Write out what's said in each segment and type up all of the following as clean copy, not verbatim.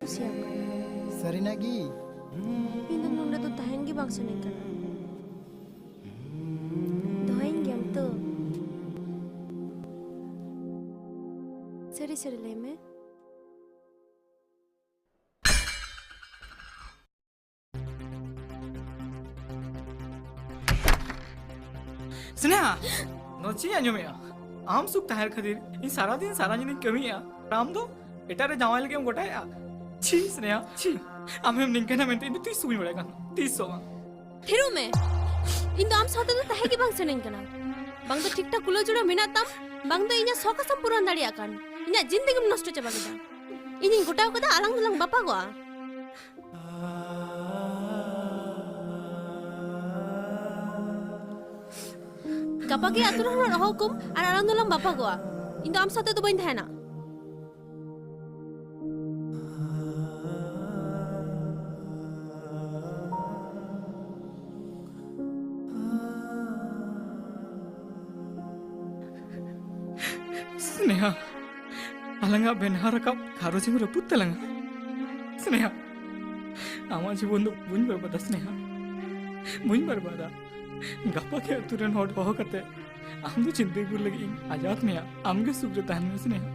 siap kan? Sarinagi. Ini nunda tuh tahan gi bang seneng kan? Doain gi am tuh. Seri leme. Sneha नोची आंजोमेया आम सुख ताहर खातिर इन सारा दिन सारा दिन कमिया राम दो एटारे जावाइल के गोटाया छी स्नेहा छी आम हम निंकना मेंते इन तीस सुई बड़ेगा 300 फिरू में इन तो आम साथ तो ताहे gi bang seneng kan? Bang तो ठीक ठाक कुलो जुड़ा मेना तम bang तो इन्या सोका सब पूरा दाड़िया kan? Inya जिंदगी में नष्ट चबा केदा ini गोटाव कदा आलंग दलंग बापा गोआ Gapa ki atur hana hukum ar alang dalam bapa gua. Indo am sate tu bain thana. Sneha अलंगा बेनहार का खारो सिंह रपुत तलंगा स्नेहा आमा जीवन दो बुन बरबादा स्नेहा बुन बरबादा गप्पा के अतुरन हॉट हो करते आम तो चिंता कर लगी आजाद में आम के सुख रहता है स्नेहा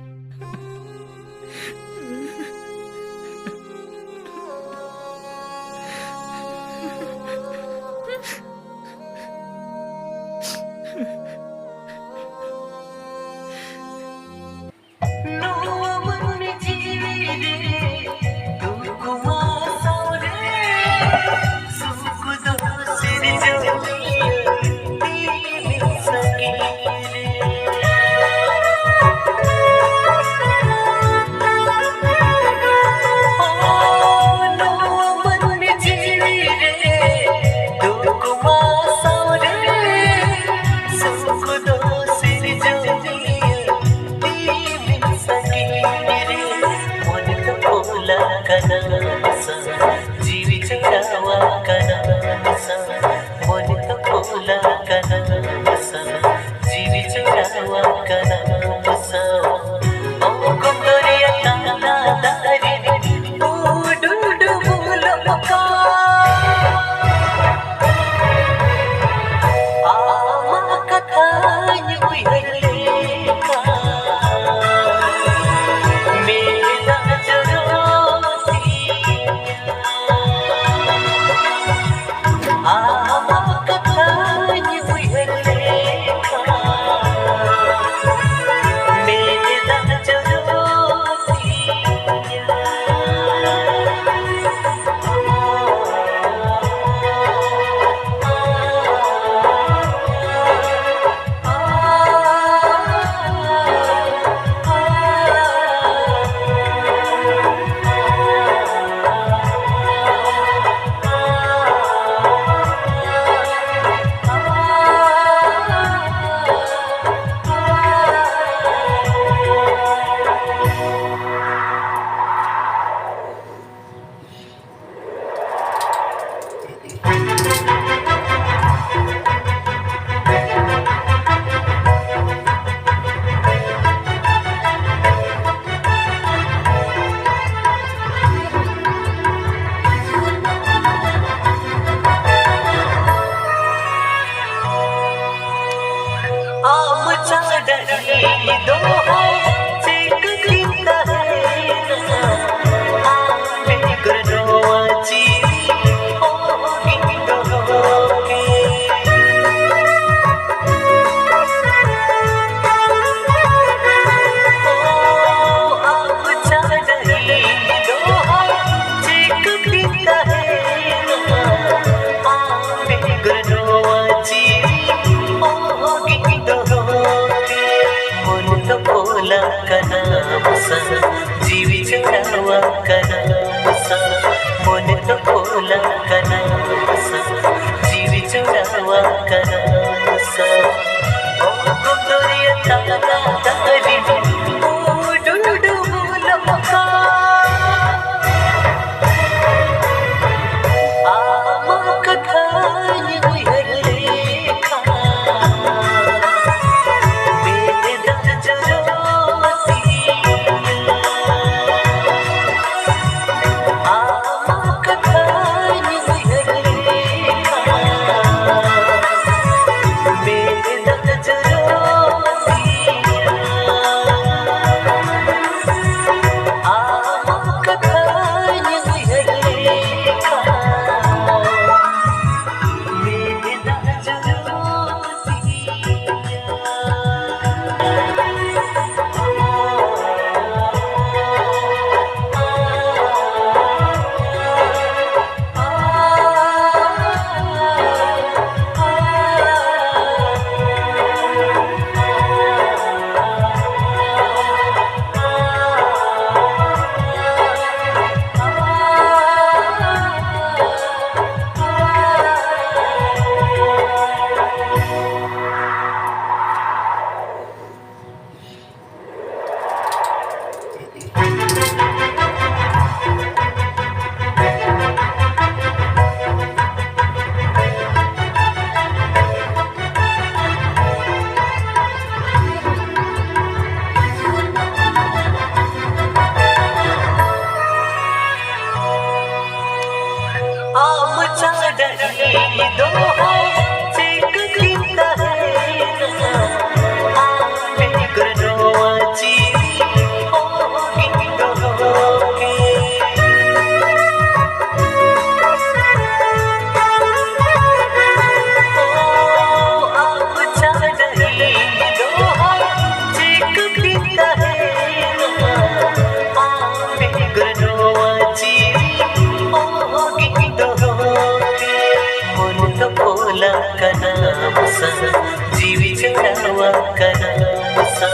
कनासा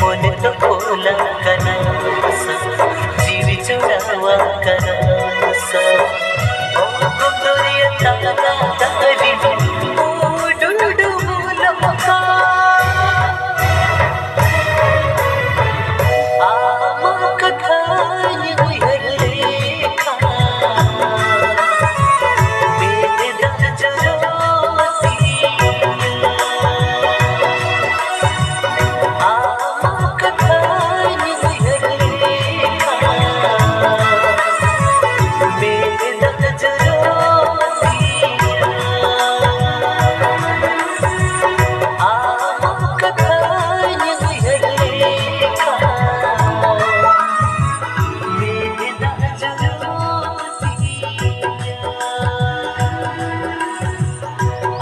मन तो खोला कनासा जीवी चुड़ावा कनासा ओ गोरिया ताला तारी ओ डुडु बोला मका आमा कथा लेखा मेरे दर्द रोसी आमा कथा लेखा मेरे दर्द रोसी आमा कथा लेखा मेरे दर्द रोसी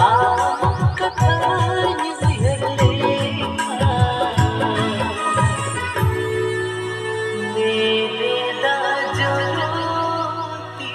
आमा कथा लेखा मेरे दर्द रोसी